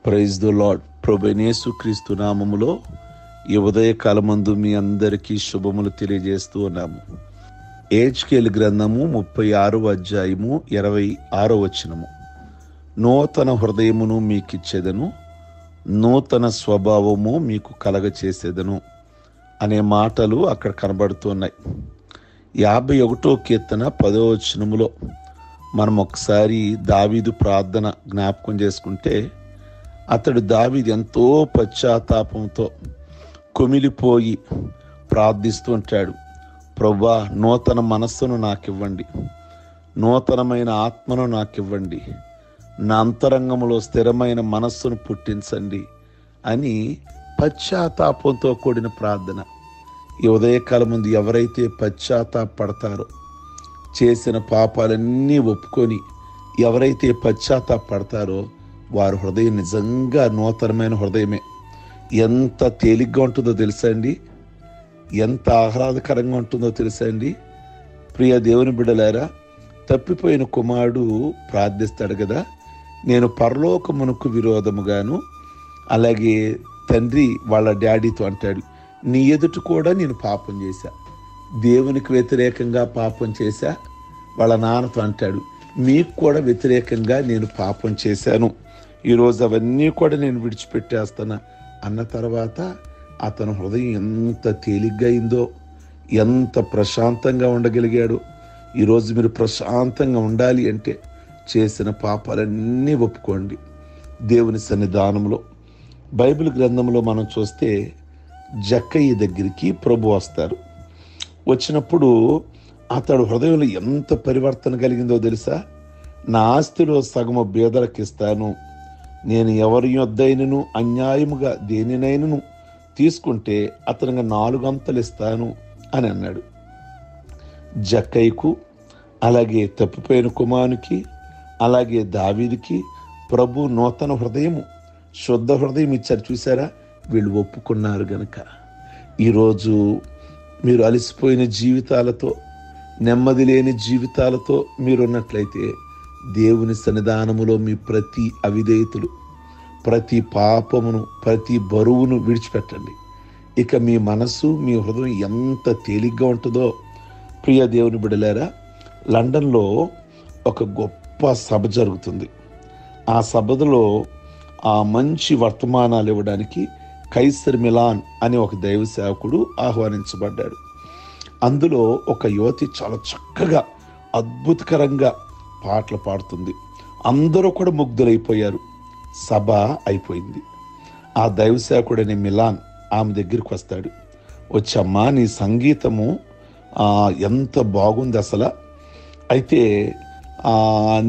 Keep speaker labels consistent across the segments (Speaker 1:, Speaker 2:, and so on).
Speaker 1: Praise the lord. ప్రభువైన యేసుక్రీస్తు నామములో ఈ ఉదయకాలమందు మీ అందరికీ శుభములు తెలియజేస్తూ ఉన్నాము. హెజ్కేలు గ్రంథము 36వ అధ్యాయము 26వ వచనము. నూతన హృదయమును మీకిచ్చేదను, నూతన స్వభావము మీకు కలగచేసేదను అనే మాటలు అక్కడ కనబడుతున్నాయి. 51వ కీర్తన 10వ వచనములో మనం ఒకసారి దావీదు ప్రార్థన జ్ఞాపకం చేసుకుంటే, అతడు దావీదు ఎంతో పశ్చాత్తాపంతో కుమిలిపోయి ప్రార్థిస్తూ ఉంటాడు. ప్రభువా, నూతన మనస్సును నాకివ్వండి, నూతనమైన ఆత్మను నాకివ్వండి, నా అంతరంగంలో స్థిరమైన మనస్సును పుట్టించండి అని పశ్చాత్తాపంతో కూడిన ప్రార్థన. ఈ ఉదయకాలం ముందు ఎవరైతే పశ్చాత్తాపడతారో, చేసిన పాపాలన్నీ ఒప్పుకొని ఎవరైతే పశ్చాత్తాపడతారో వారి హృదయం నిజంగా నూతనమైన హృదయమే. ఎంత తేలిగ్గా ఉంటుందో తెలుసా అండి, ఎంత ఆహ్లాదకరంగా ఉంటుందో తెలుసా అండి. ప్రియ దేవుని బిడ్డలారా, తప్పిపోయిన కుమారుడు ప్రార్థిస్తాడు కదా, నేను పరలోకమునకు విరోధముగాను, అలాగే తండ్రి వాళ్ళ డాడీతో అంటాడు, నీ ఎదుట కూడా నేను పాపం చేశా, దేవునికి వ్యతిరేకంగా పాపం చేశా. వాళ్ళ నాన్నతో అంటాడు, మీకు కూడా వ్యతిరేకంగా నేను పాపం చేశాను, ఈరోజు అవన్నీ కూడా నేను విడిచిపెట్టేస్తాను అన్న తర్వాత అతని హృదయం ఎంత తేలిగ్గా అయిందో, ఎంత ప్రశాంతంగా ఉండగలిగాడు. ఈరోజు మీరు ప్రశాంతంగా ఉండాలి అంటే చేసిన పాపాలన్నీ ఒప్పుకోండి దేవుని సన్నిధానంలో. బైబిల్ గ్రంథంలో మనం చూస్తే జక్కయ్య దగ్గరికి ప్రభు వస్తారు. వచ్చినప్పుడు అతడు హృదయంలో ఎంత పరివర్తన కలిగిందో తెలుసా. నా ఆస్తిలో సగము బీదలకు ఇస్తాను, నేను ఎవరి యొద్దైనను అన్యాయముగా దేనినైనను తీసుకుంటే అతనికి 4 అంతలు ఇస్తాను అని అన్నాడు. జక్కయ్యకు, అలాగే తప్పిపోయిన కుమారునికి, అలాగే దావీదుకి ప్రభు నూతన హృదయము, శుద్ధ హృదయం ఇచ్చారు. చూసారా, వీళ్ళు ఒప్పుకున్నారు గనక ఈరోజు మీరు అలసిపోయిన జీవితాలతో, నెమ్మది లేని జీవితాలతో మీరున్నట్లయితే దేవుని సన్నిధానములో మీ ప్రతి అవిధేయతలు, ప్రతి పాపమును, ప్రతి బరువును విడిచిపెట్టండి. ఇక మీ మనస్సు, మీ హృదయం ఎంత తేలిగ్గా ఉంటుందో. ప్రియ దేవుని బిడ్డలారా, లండన్లో ఒక గొప్ప సభ జరుగుతుంది. ఆ సభలో మంచి వర్తమానాలు ఇవ్వడానికి కైసర్ మిలాన్ అనే ఒక దైవ సేవకుడు ఆహ్వానించబడ్డాడు. అందులో ఒక యువతి చాలా చక్కగా అద్భుతకరంగా పాటలు పాడుతుంది. అందరూ కూడా ముగ్ధులైపోయారు. సభ అయిపోయింది. ఆ దైవ సేవకుడనే మిలాన్ ఆమె దగ్గరికి వస్తాడు. వచ్చమ్మా, నీ సంగీతము ఎంత బాగుంది అసలు, అయితే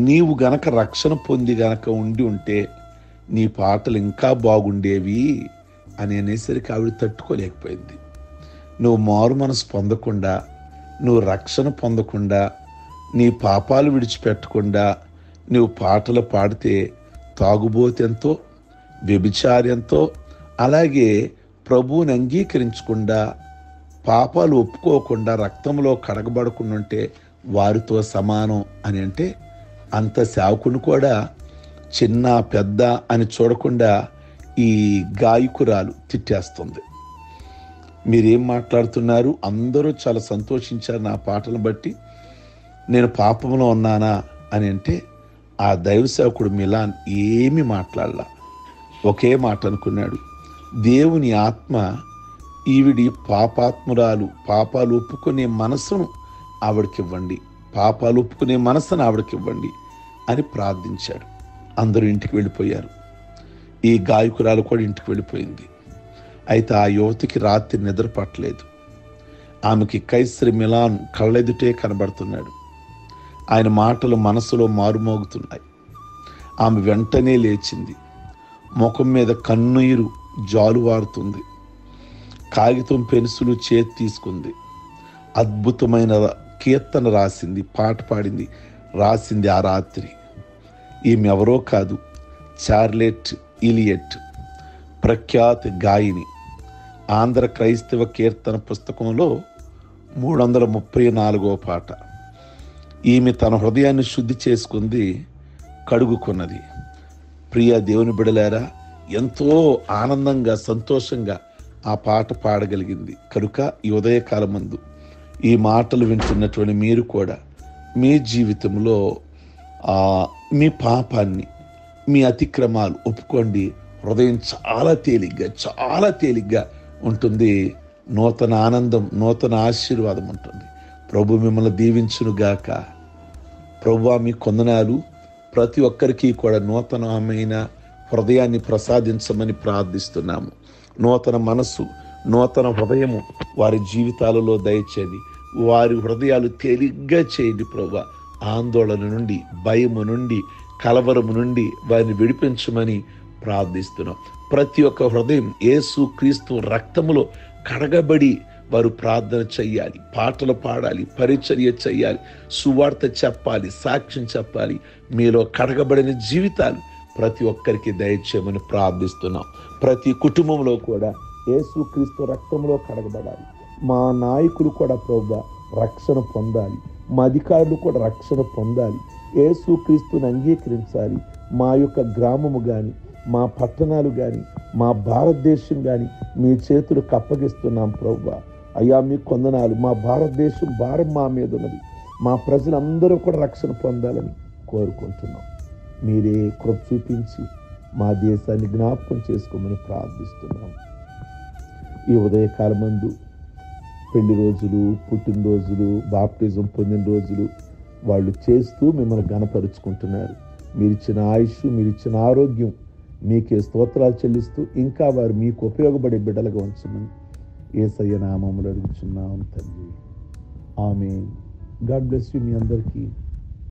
Speaker 1: నీవు గనక రక్షణ పొంది గనక ఉంటే నీ పాటలు ఇంకా బాగుండేవి అని అనేసరికి ఆవిడ తట్టుకోలేకపోయింది. నువ్వు మారు మనసు పొందకుండా, నువ్వు రక్షణ పొందకుండా, నీ పాపాలు విడిచిపెట్టకుండా నువ్వు పాటలు పాడితే తాగుబోతెంతో, వ్యభిచార్యంతో, అలాగే ప్రభువుని అంగీకరించకుండా, పాపాలు ఒప్పుకోకుండా, రక్తంలో కడగబడకుండా ఉంటే వారితో సమానం అని అంటే, అంత సేవకుని కూడా చిన్న పెద్ద అని చూడకుండా ఈ గాయకురాలు తిట్టేస్తుంది. మీరేం మాట్లాడుతున్నారు, అందరూ చాలా సంతోషించారు నా పాటలను బట్టి, నేను పాపంలో ఉన్నానా అని అంటే, ఆ దైవ సేవకుడు మిలాన్ ఏమీ మాట్లాడలా. ఒకే మాట అనుకున్నాడు, దేవుని ఆత్మ ఈవిడి పాపాత్మురాలు, పాపాలు ఒప్పుకునే మనసును ఆవిడకివ్వండి, పాపాలు ఒప్పుకునే మనసును ఆవిడకివ్వండి అని ప్రార్థించాడు. అందరూ ఇంటికి వెళ్ళిపోయారు. ఈ గాయకురాలు కూడా ఇంటికి వెళ్ళిపోయింది. అయితే ఆ యువతికి రాత్రి నిద్ర పట్టలేదు. ఆమెకి కైసర్ మిలాన్ కళ్ళెదుటే కనబడుతున్నాడు. ఆయన మాటలు మనసులో మారుమోగుతున్నాయి. ఆమె వెంటనే లేచింది. ముఖం మీద కన్నీరు జాలువారుతుంది. కాగితం పెన్సిలు చేతి తీసుకుంది. అద్భుతమైన కీర్తన రాసింది, పాట పాడింది, రాసింది ఆ రాత్రి. ఈమె ఎవరో కాదు, చార్లెట్ ఇలియట్, ప్రఖ్యాత గాయని. ఆంధ్ర క్రైస్తవ కీర్తన పుస్తకంలో 334వ పాట. ఈమె తన హృదయాన్ని శుద్ధి చేసుకుంది, కడుగుకున్నది. ప్రియ దేవుని బిడలారా, ఎంతో ఆనందంగా సంతోషంగా ఆ పాట పాడగలిగింది. కనుక ఈ ఉదయకాలమందు ఈ మాటలు వింటున్నటువంటి మీరు కూడా మీ జీవితంలో మీ పాపాన్ని, మీ అతిక్రమాలు ఒప్పుకోండి. హృదయం చాలా తేలిగ్గా ఉంటుంది. నూతన ఆనందం, నూతన ఆశీర్వాదం ఉంటుంది. ప్రభు మిమ్మల్ని దీవించునుగాక. ప్రభువా మీ కొందనాలు. ప్రతి ఒక్కరికి కూడా నూతనమైన హృదయాన్ని ప్రసాదించమని ప్రార్థిస్తున్నాము. నూతన మనస్సు, నూతన హృదయము వారి జీవితాలలో దయచేయండి. వారి హృదయాలు తేలిగ్గా చేయండి ప్రభువా. ఆందోళన నుండి, భయము నుండి, కలవరము నుండి వారిని విడిపించమని ప్రార్థిస్తున్నాం. ప్రతి ఒక్క హృదయం యేసు క్రీస్తు రక్తములో కడగబడి వారు ప్రార్థన చెయ్యాలి, పాటలు పాడాలి, పరిచర్య చెయ్యాలి, సువార్త చెప్పాలి, సాక్ష్యం చెప్పాలి. మీలో కడగబడిన జీవితాలు ప్రతి ఒక్కరికి దయచేయమని ప్రార్థిస్తున్నాం. ప్రతి కుటుంబంలో కూడా యేసు క్రీస్తు రక్తంలో కడగబడాలి. మా నాయకులు కూడా ప్రభువా రక్షణ పొందాలి. మా అధికారులు కూడా రక్షణ పొందాలి. యేసు క్రీస్తుని అంగీకరించాలి. మా యొక్క గ్రామము కానీ, మా పట్టణాలు కానీ, మా భారతదేశం కానీ మీ చేతులకు అప్పగిస్తున్నాం ప్రభువా. అయ్యా మీ కొందనాలు. మా భారతదేశం భారం మా మీద ఉన్నది. మా ప్రజలందరూ కూడా రక్షణ పొందాలని కోరుకుంటున్నాం. మీరే కృప చూపించి మా దేశాన్ని జ్ఞాపకం చేసుకోమని ప్రార్థిస్తున్నాం. ఈ ఉదయకాలమందు పెళ్లి రోజులు, పుట్టినరోజులు, బాప్టిజం పొందిన రోజులు వాళ్ళు చేస్తూ మిమ్మల్ని ఘనపరుచుకుంటున్నారు. మీరిచ్చిన ఆయుష్, మీరిచ్చిన ఆరోగ్యం మీకే స్తోత్రాలు చెల్లిస్తూ ఇంకా వారు మీకు ఉపయోగపడే బిడ్డలుగా ఉంచమని యేసయ్య నామములో అడుగుచున్నాం తండ్రి. ఆమేన్. గాడ్ బ్లెస్ యు మీ అందరికీ.